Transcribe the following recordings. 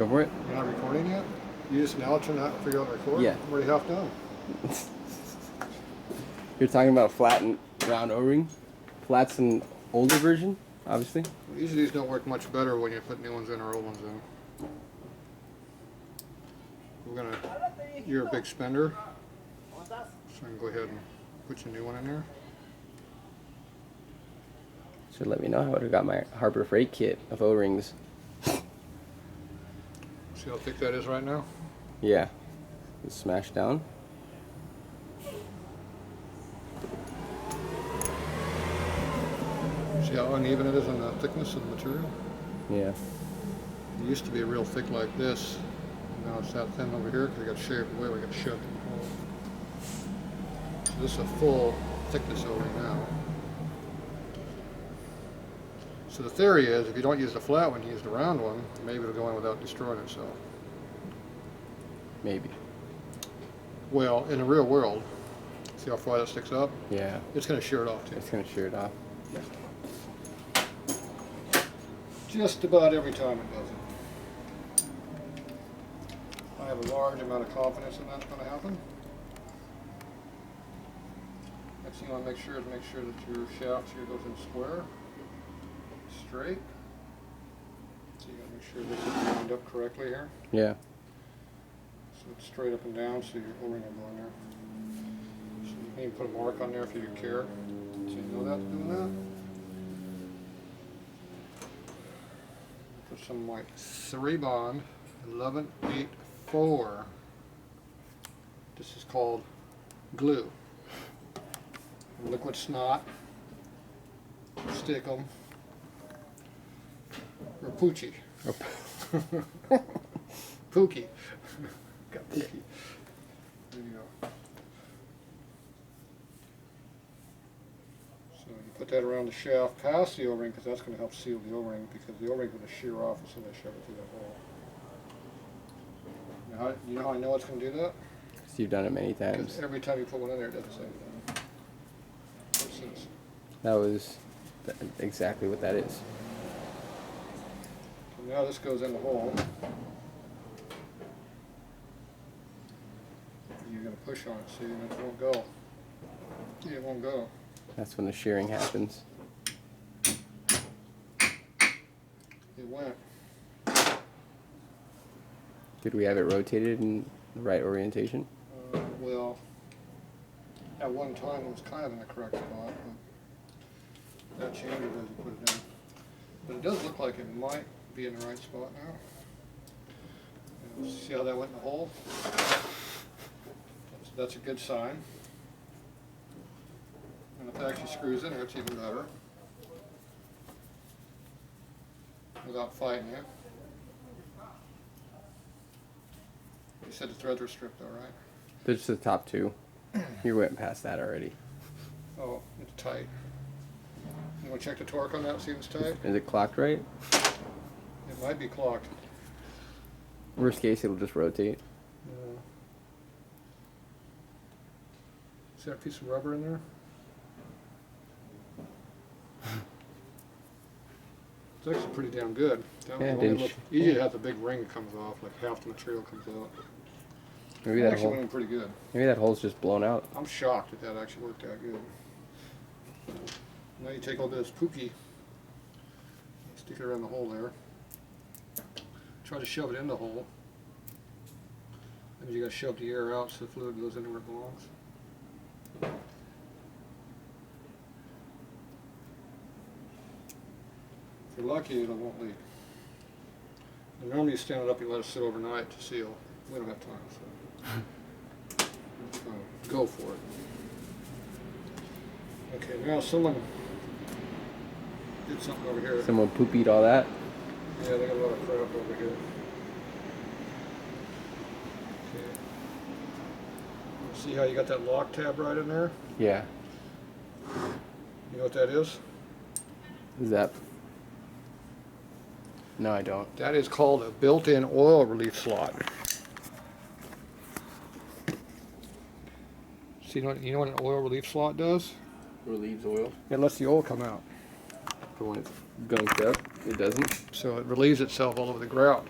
Go for it. You're not recording yet? You just now turn out and figure out the record? Yeah. I'm already half done. You're talking about flat and round O-ring? Flat's an older version, obviously. Well, usually these don't work much better when you put new ones in or old ones in. We're gonna, you're a big spender, so I can go ahead and put your new one in there. Should let me know. I would have got my Harbor Freight kit of O-rings. See how thick that is right now? Yeah. It's smashed down. See how uneven it is on the thickness of the material? Yeah. It used to be real thick like this. Now it's that thin over here because it got shaved away. We got shoved in the hole. So this is a full thickness O-ring now. So the theory is, if you don't use the flat one, you use the round one, maybe it'll go in without destroying itself. Maybe. Well, in the real world, see how far that sticks up? Yeah. It's going to shear it off too. It's going to shear it off. Just about every time it does it. I have a large amount of confidence in that's going to happen. Next thing you want to make sure that your shaft here goes in square, straight. So you got to make sure this is lined up correctly here. Yeah. So it's straight up and down, so your O-ring will go in there. So you can even put a mark on there if you care. So you know that's doing that. Put some like 3 bond 1184. This is called glue. Liquid snot. Stick 'em. Or poochie. Pookie. Got pookie. There you go. So you put that around the shaft past the O-ring because that's going to help seal the O-ring because the O-ring is going to shear off as soon as I shove it through that hole. Now, you know how I know it's going to do that? Because you've done it many times. Because every time you put one in there, it does the same thing. What's this? That was exactly what that is. So now this goes in the hole. You're going to push on it, see, and it won't go. It won't go. That's when the shearing happens. It went. Did we have it rotated in the right orientation? Well, at one time it was kind of in the correct spot, but that changes as you put it in. But it does look like it might be in the right spot now. And see how that went in the hole? That's a good sign. And if it actually screws in there, it's even better. Without fighting you. You said the threads were stripped though, right? There's the top two. You went past that already. Oh, it's tight. You want to check the torque on that and see if it's tight? Is it clocked right? It might be clocked. Worst case, it'll just rotate. See that piece of rubber in there? It's actually pretty damn good. Usually it has a big ring that comes off, like half the material comes out. Maybe That that actually hole. went in pretty good. Maybe that hole's just blown out. I'm shocked that actually worked that good. Now you take all this pookie, stick it around the hole there. Try to shove it in the hole. And you got to shove the air out so the fluid goes into where it belongs. If you're lucky, it won't leak. And normally you stand it up, you let it sit overnight to seal. We don't have time, so go for it. Okay, now someone did something over here. Someone poopied all that. Yeah, they got a lot of crap over here. Okay. See how you got that lock tab right in there? Yeah. You know what that is? Is that? No, I don't. That is called a built-in oil relief slot. See, you know what an oil relief slot does? Relieves oil. It lets the oil come out. For when it's gunked up, it doesn't. So it relieves itself all over the grout.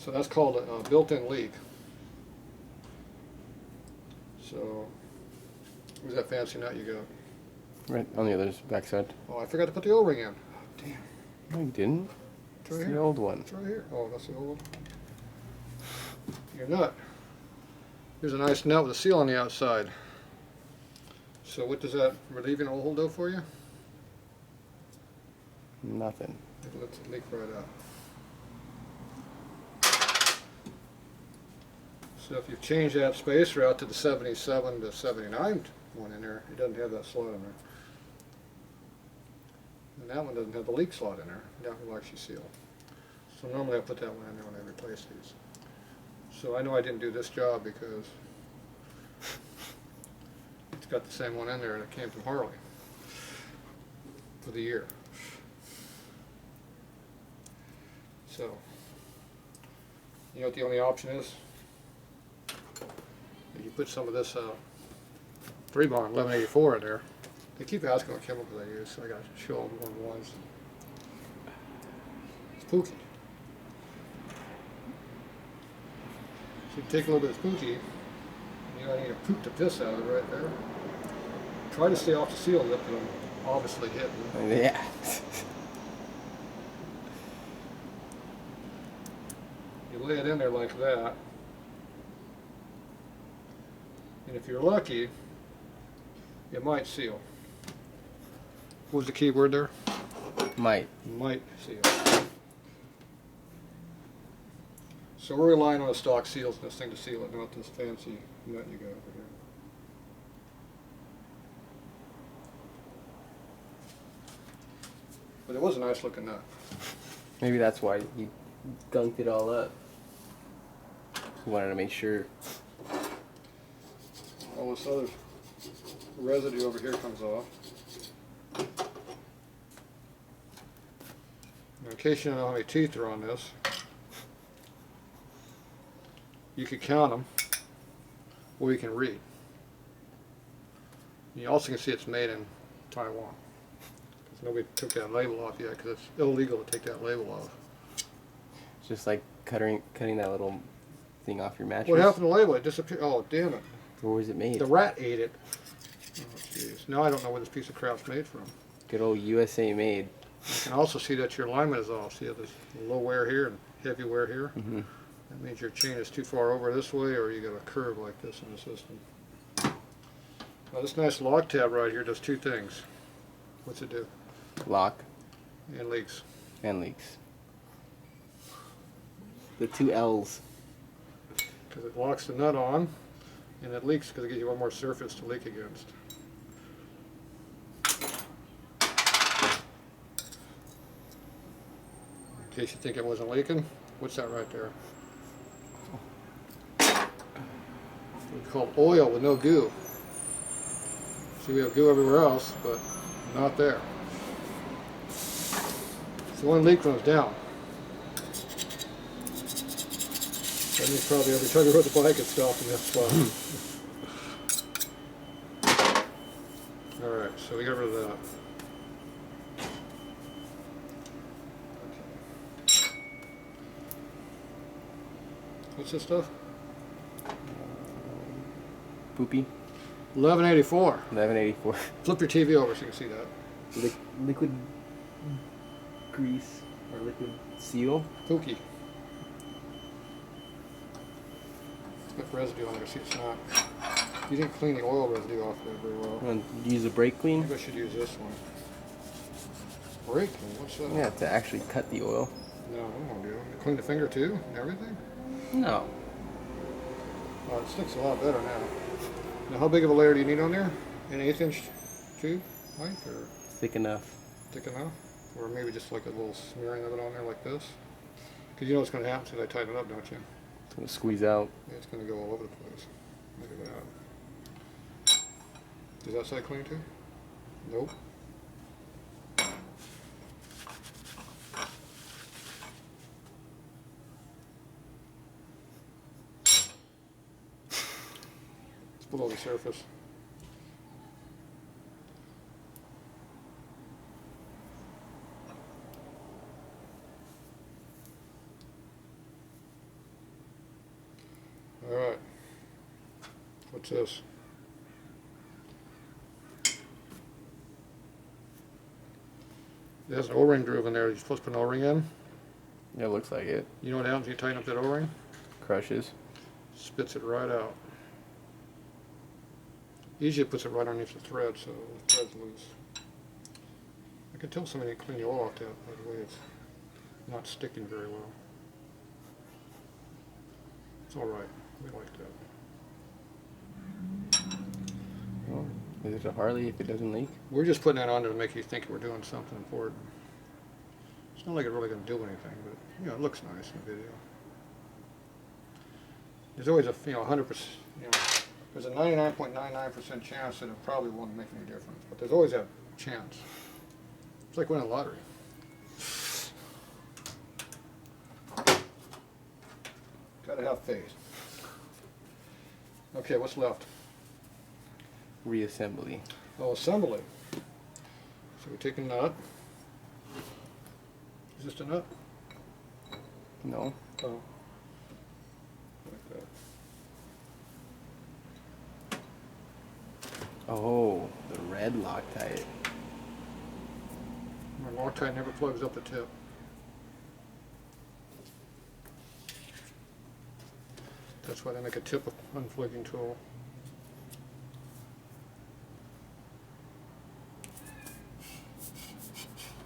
So that's called a built-in leak. So, where's that fancy nut you got? Right on the other backside. Oh, I forgot to put the O-ring in. Oh, damn. No, you didn't. It's right It's here. the old one. It's right here. Oh, that's the old one. Your nut. Here's a nice nut with a seal on the outside. So what does that relieving a hole do for you? Nothing. It lets it leak right out. So if you've changed that spacer out to the 77 to 79 one in there, it doesn't have that slot in there. And that one doesn't have the leak slot in there. That one will actually seal. So normally I put that one in there when I replace these. So I know I didn't do this job because it's got the same one in there that came from Harley for the year. So, you know what the only option is? You put some of this 3-bar 1184 in there. They keep asking what chemicals I use, so I got to show them one ones. It's Pookie. So you take a little bit of Pookie, and you know, you poop the piss out of it right there. Try to stay off the seal lip that I'm obviously hitting. Yeah. You lay it in there like that. And if you're lucky, it might seal. What was the key word there? Might. Might seal. So we're relying on the stock seals in this thing to seal it, not this fancy nut you got over here. But it was a nice looking nut. Maybe that's why you gunked it all up. You wanted to make sure. All this other residue over here comes off. Now, in case you don't know how many teeth are on this, you can count them, or you can read. You also can see it's made in Taiwan. Because nobody took that label off yet, because it's illegal to take that label off. It's just like cutting that little thing off your mattress. What happened to the label? It disappeared. Oh, damn it. Where was it made? The rat ate it. Oh, jeez. Now I don't know where this piece of crap's made from. Good old USA made. You can also see that your alignment is off. See, there's low wear here and heavy wear here. Mm-hmm. That means your chain is too far over this way, or you got a curve like this in the system. Now this nice lock tab right here does two things. What's it do? Lock And leaks. and leaks. The two L's. Because it locks the nut on, and it leaks because it gives you one more surface to leak against. In case you think it wasn't leaking, what's that right there? It's called oil with no goo. See, we have goo everywhere else, but not there. So one leak runs down. That means probably every time you rode the bike it stopped in that spot. Alright, so we got rid of that. Okay. What's this stuff? Poopy. 1184. 1184. Flip your TV over so you can see that. Liquid grease or liquid seal. Pookie. It's got residue on there. See, it's not. You didn't clean the oil residue off there very well. Want to use a brake clean? Maybe I should use this one. Brake clean? What's that? Yeah, to actually cut the oil. No, I don't want to do it. Clean the finger too and everything? No. Oh, it sticks a lot better now. Now, how big of a layer do you need on there? An 1/8 inch tube length or Thick enough. thick enough? Or maybe just like a little smearing of it on there like this? Because you know what's going to happen as I tighten it up, don't you? It's going to squeeze out. Yeah, it's going to go all over the place. Look at that. Does that side clean too? Nope. It's below the surface. What's this? There's an O-ring groove in there. You're supposed to put an O-ring in. Yeah, it looks like it. You know what happens when you tighten up that O-ring? Crushes. Spits it right out. Usually it puts it right underneath the thread, so the thread's loose. I can tell somebody didn't clean the oil off that, by the way. It's not sticking very well. It's alright. We like that. Oh, is it a Harley if it doesn't leak? We're just putting that on there to make you think we're doing something important. It's not like it's really going to do anything, but you know, it looks nice in the video. There's always a 100%, there's a 99.99% chance that it probably won't make any difference, but there's always that chance. It's like winning a lottery. Gotta have faith. Okay, what's left? Reassembly. Oh, assembly. So we take a nut. Is this a nut? No. Oh. Like that. Oh, the red Loctite. My Loctite never plugs up the tip. That's why they make a tip unflaking tool.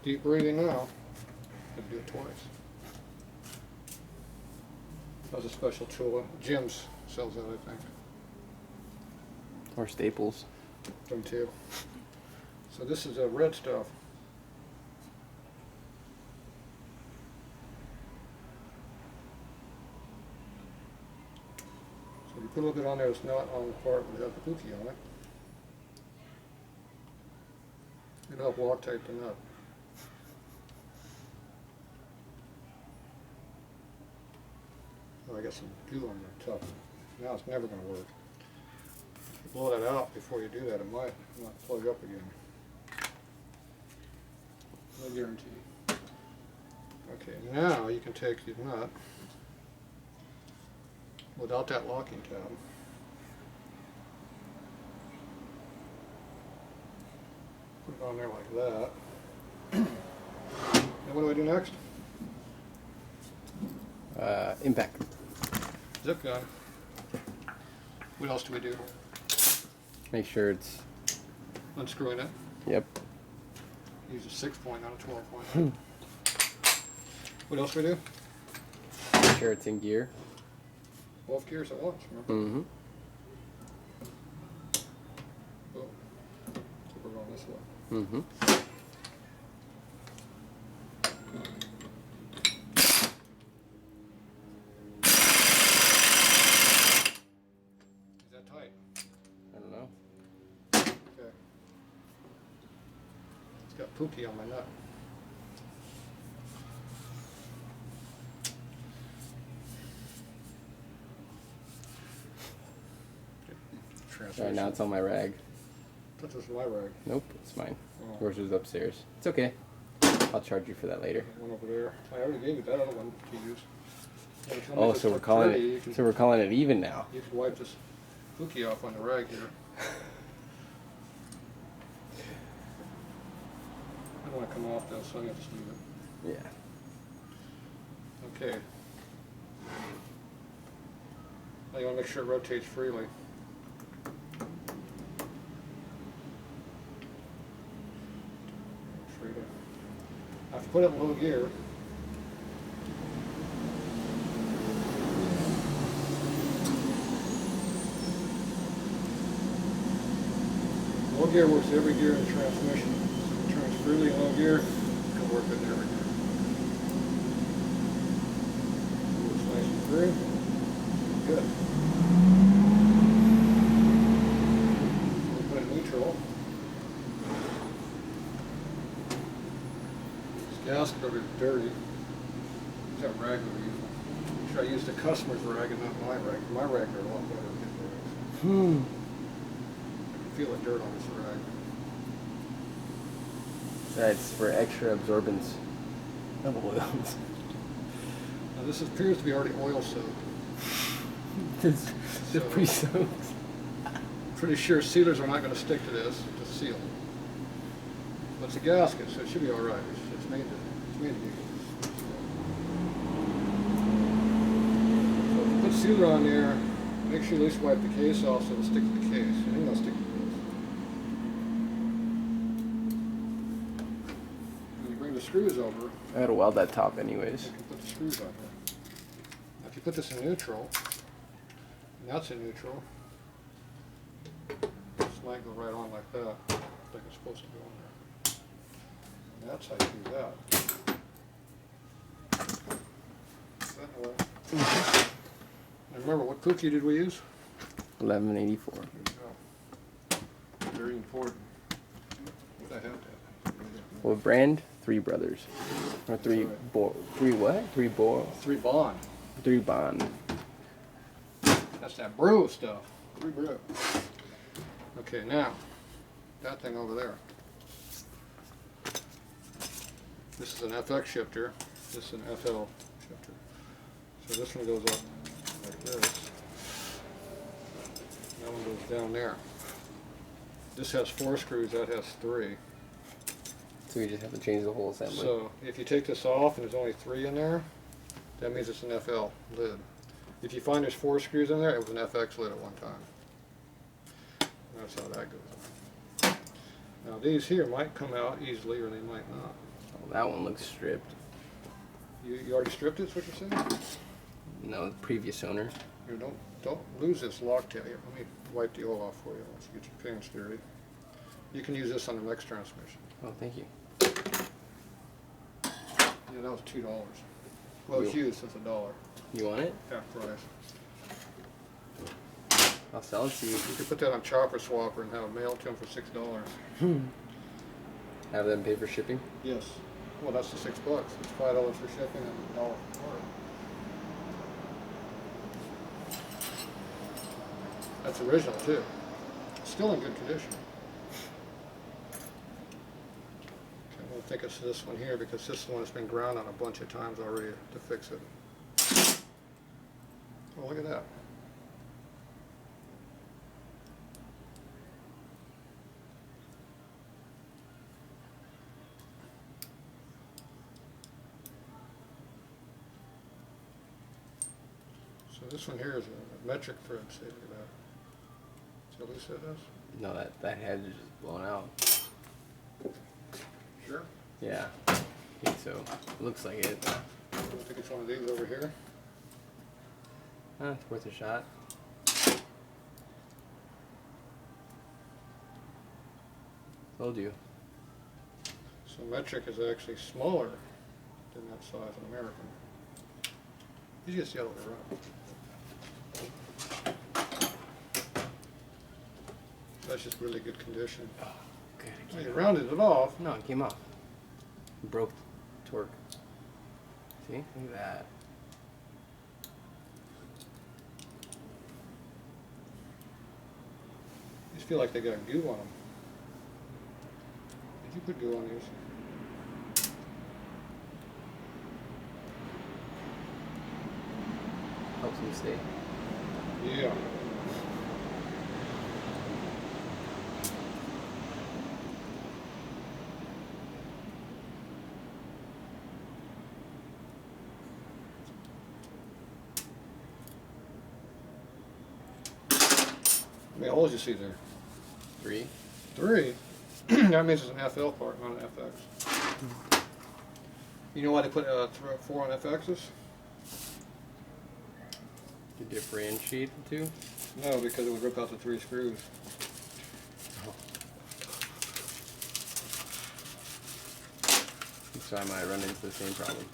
Deep breathing now. Gotta do it twice. That was a special tool. Jim's sells that, I think. Or Staples. Them too. So this is red stuff. So you put a little bit on there that's not on the part without the pookie on it. It'll help Loctite the nut. Oh, I got some glue on the top. Now it's never going to work. If you blow that out before you do that, it might not plug up again. No guarantee. Okay, now you can take your nut without that locking tab. Put it on there like that. And what do I do next? Impact. Zip gun. What else do we do? Make sure it's. Unscrewing it. Yep. Use a 6-point, not a 12-point. What else do we do? Make sure it's in gear. Both gears at once, remember? Mm-hmm. Oh. So we're going this way. Mm-hmm. Is that tight? I don't know. Okay. It's got pookie on my nut. Alright, now it's on my rag. That's just my rag. Nope, it's mine. Oh. Yours is upstairs. It's okay. I'll charge you for that later. One over there. I already gave you that other one to use. Oh, so we're calling it. So we're calling it even now. You can wipe this pookie off on the rag here. I don't want to come off though, so I'm going to just leave it. Yeah. Okay. Now you want to make sure it rotates freely. Now if you put it in low gear, low gear works every gear in the transmission. So if it turns freely in low gear, it can work in every gear. Looks nice and free. Good. We'll put it in neutral. This gasket over here is dirty. Use that rag over here. Make sure I use the customer's rag and not my rag. My rag are a lot better than his rags. I can feel the dirt on this rag. That's for extra absorbance of oils. Now this appears to be already oil soaked. It's So- pre-soaked. Pretty sure sealers are not going to stick to this to seal. But it's a gasket, so it should be all right. It's made to be used. So if you put sealer on there, make sure you at least wipe the case off so it'll stick to the case. It ain't gonna stick to this. When you bring the screws over, I gotta weld that top anyways. you can put the screws on here. Now if you put this in neutral, and that's in neutral, this might go right on like that, like it's supposed to go on there. And that's how you do that. That way. And remember, what cookie did we use? 1184. There you go. Very important. What I have to have. What brand? Three Brothers. Or three That's right. three what? Three Bo. 3 Bond. Three Bond. That's that brew stuff. 3 brew. Okay, now, that thing over there. This is an FX shifter. This is an FL shifter. So this one goes up like this. That one goes down there. This has 4 screws, that has 3. So we just have to change the whole assembly. So if you take this off and there's only 3 in there, that means it's an FL lid. If you find there's 4 screws in there, it was an FX lid at one time. That's how that goes on. Now these here might come out easily or they might not. Oh, that one looks stripped. You already stripped it, is what you're saying? No, the previous owner. Here, don't lose this lock tail here. Let me wipe the oil off for you once you get your pins dirty. You can use this on the next transmission. Oh, thank you. Yeah, that was $2. Well, it's used, it's $1. You want it? Half price. I'll sell it to you. You could put that on Chopper Swapper and have it mailed to them for $6. Have them pay for shipping? Yes. Well, that's the $6. It's $5 for shipping and $1 for order. That's original too. Still in good condition. Okay, I don't think it's this one here because this one has been ground on a bunch of times already to fix it. Oh, look at that. So this one here is a metric thread. See, look at that. See how loose that is? No, that head is just blown out. Sure. Yeah, I think so. It looks like it. I think it's one of these over here. It's worth a shot. Told you. So metric is actually smaller than that size in American. You just the other way around. That's just really good condition. Oh, good. Well, you rounded it off. No, it came off. Broke torque. See? Look at that. I just feel like they got goo on them. Did you put goo on these? Helps them stay. Yeah. How many holes you see there? 3. 3? That means it's an FL part, not an FX. You know why they put 4 on FXs? To differentiate the two? No, because it would rip out the 3 screws. So I might run into the same problem.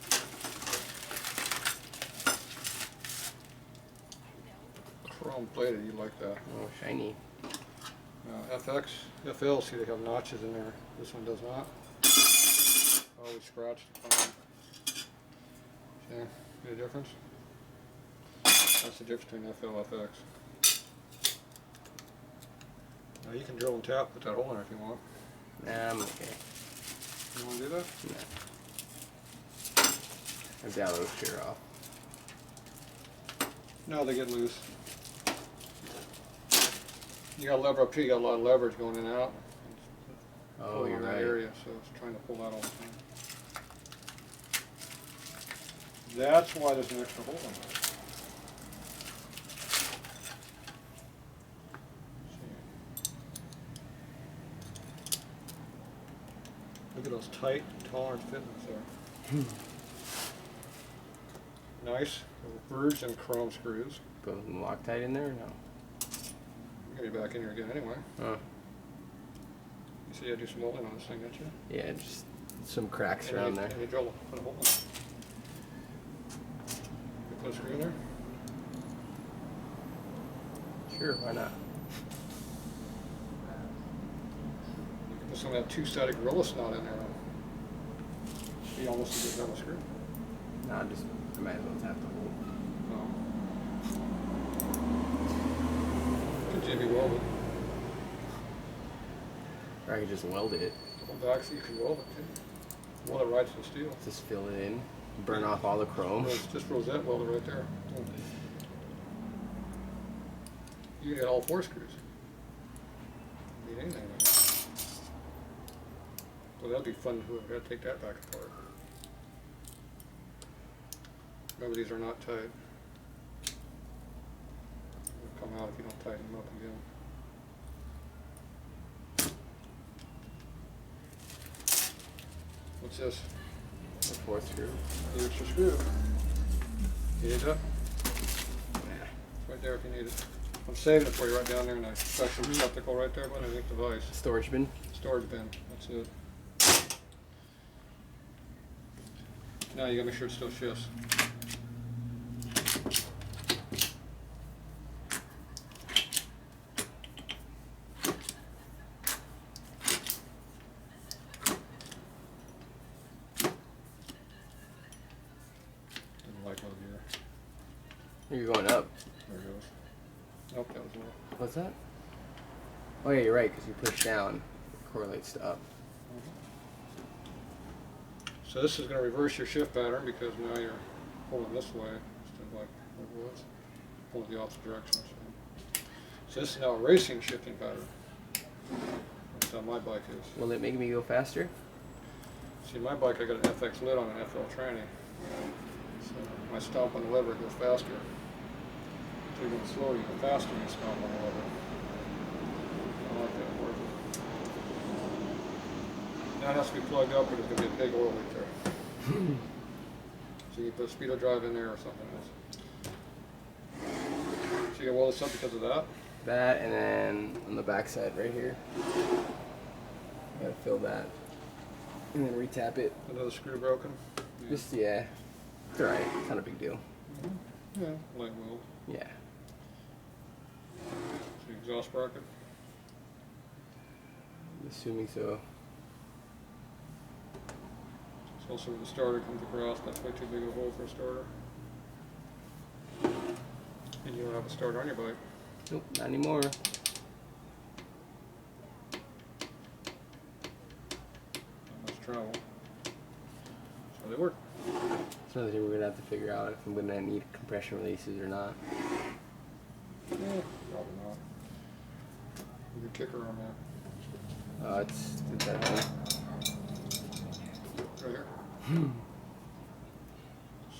Chrome plated, you like that. Oh, shiny. FX, FL, see they have notches in there. This one does not. Always scratched. See the difference? That's the difference between FL and FX. Now you can drill and tap, put that hole in there if you want. Nah, I'm okay. You want to do that? Nah. I've got those shear off. No, they get loose. You got lever up here, you got a lot of leverage going in and out. Oh, Pulling you're on that right. area, so it's trying to pull that all the time. That's why there's an extra hole in there. Look at those tight tolerance fittings there. Nice virgin chrome screws. Put some Loctite in there or no? I'm gonna be back in here again anyway. Oh. You see I do some welding on this thing, don't you? Yeah, just some cracks And around you, there. and you drill, put a hole in it. You put a screw in there? Sure, why not? You can put some of that two-sided gorilla snot in there. Be almost as good as a screw. Nah, just I might as well tap the hole. Could JB weld it. Or I could just weld it. On back so you can weld it too. Weld it right to the steel. Just fill it in, burn off all the chrome. No, it's just rosette welder right there. You can get all 4 screws. You need anything like that. Well, that'd be fun to take that back apart. Remember, these are not tight. They'll come out if you don't tighten them up again. What's this? The 4th screw. The extra screw. Heat it up. Yeah. Right there if you need it. I'm saving it for you right down there in a special receptacle right there underneath the vise. Storage bin. Storage bin. That's it. Now you gotta make sure it still shifts. Didn't like one here. You're going up. There it goes. Nope, that was low. What's that? Oh yeah, you're right, because you push down, it correlates to up. So this is going to reverse your shift pattern because now you're pulling this way instead of like what it was. Pulling the opposite direction. So this is now a racing shifting pattern. That's how my bike is. Will it make me go faster? See, my bike I got an FX lid on an FL tranny. So when I stomp on the lever it goes faster. So you're going slower, you go faster when you stomp on the lever. I like that word. Now it has to be plugged up or there's going to be a big oil leak there. So you can put a speedo drive in there or something else. So you can weld this up because of that. That, and then on the back side right here. Gotta fill that. And then retap it. Another screw broken. Yeah. Just, yeah. It's alright, it's not a big deal. Yeah, light weld. Yeah. So exhaust bracket. Assuming so. So also when the starter comes across, that's way too big of a hole for a starter. And you don't have a starter on your bike. Nope, not anymore. Not much travel. So they work. It's another thing we're gonna have to figure out if I'm gonna need compression releases or not. Yeah, probably not. Your kicker on that. It's at home. Right here.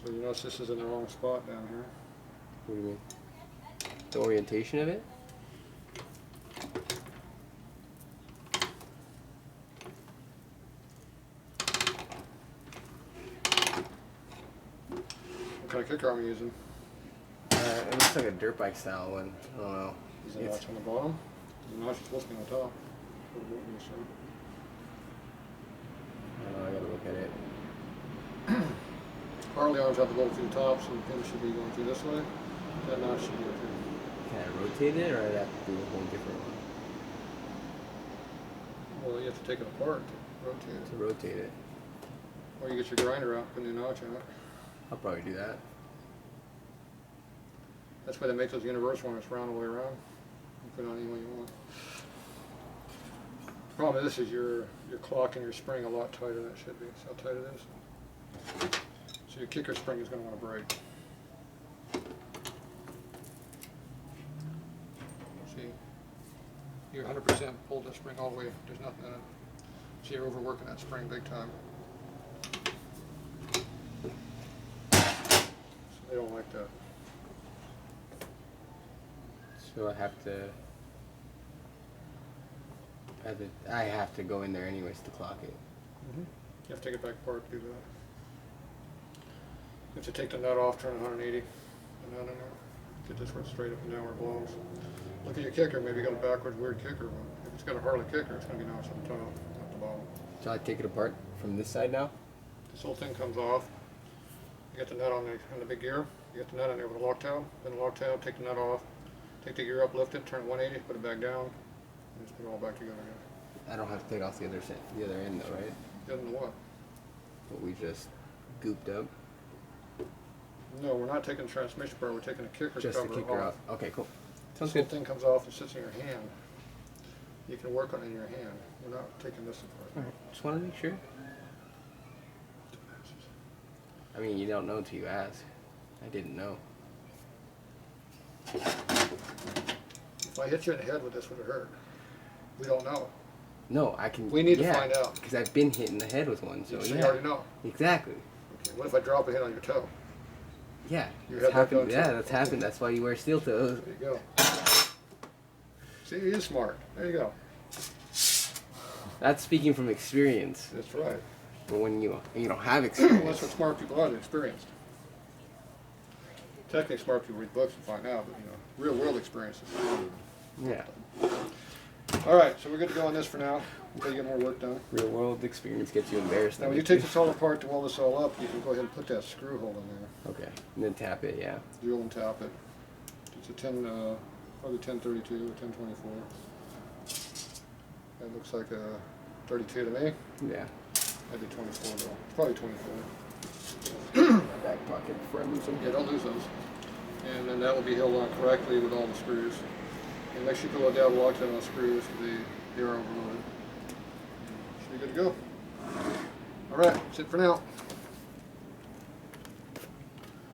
So you notice this is in the wrong spot down here. What do you mean? The orientation of it? What kind of kicker I'm using? It looks like a dirt bike style one. I don't know. Is it It's- notch on the bottom? Is it notch supposed to be on the top? I don't know, I gotta look at it. Harley arms have to go through the top, so the pin should be going through this way. That notch should go through. Can I rotate it, or I'd have to do a whole different one Well, you have to take it apart to rotate to it. rotate it? Or you get your grinder out, put a new notch in it. I'll probably do that. That's why they make those universal ones round all the way around. You put it on any way you want. The problem with this is your clock and your spring a lot tighter than it should be. See how tight it is? So your kicker spring is going to want to break. See? you're 100% pulled the spring all the way. There's nothing in it. So you're overworking that spring big time. So they don't like that. So I have to go in there anyways to clock it. You have to take it back apart to do that. You have to take the nut off, turn it 180, the nut in there. Get this one straight up and down where it belongs. Look at your kicker. Maybe you got a backwards weird kicker. If it's got a Harley kicker, it's going to be nice on the top, not the bottom. So I take it apart from this side now? This whole thing comes off. You got the nut on the big gear. You got the nut on there with a lock tab. Then the lock tab, take the nut off. Take the gear up, lift it, turn it 180, put it back down, and just put it all back together again. I don't have to take off the other end though, right? The other than what? What we just gooped up. No, we're not taking the transmission part. We're taking the kicker Just the cover kicker off. out. Okay, cool. This Sounds whole good. thing comes off and sits in your hand. You can work on it in your hand. We're not taking this apart. Alright, just want to make sure. I mean, you don't know until you ask. I didn't know. If I hit you in the head with this, would it hurt? We don't know. No, I can. We need to find out. Because I've been hit in the head with one, so So yeah. you already know. Exactly. Okay. What if I drop a hit on your toe? Yeah. You It's had that happened. done too? Yeah, that's happened. That's why you wear steel toes. There you go. See, he is smart. There you go. That's speaking from experience. That's right. But when you don't have Well, experience. that's what smart people are. They're experienced. Technically, smart people read books and find out, but real world experiences. Yeah. All right, so we're good to go on this for now until you get more work done. Real world experience gets you embarrassed. Now, when you take this all apart to weld this all up, you can go ahead and put that screw hole in there. Okay. And then tap it. Yeah. Drill and tap it. It's a probably 1032 or 1024. That looks like a 32 to me. Yeah. That'd be 24 though. It's probably 24. Back pocket before I lose them. Yeah, don't lose those. And then that will be held on correctly with all the screws. And make sure you put a dab lock on the screws because they are overloaded. So you're good to go. All right, that's it for now.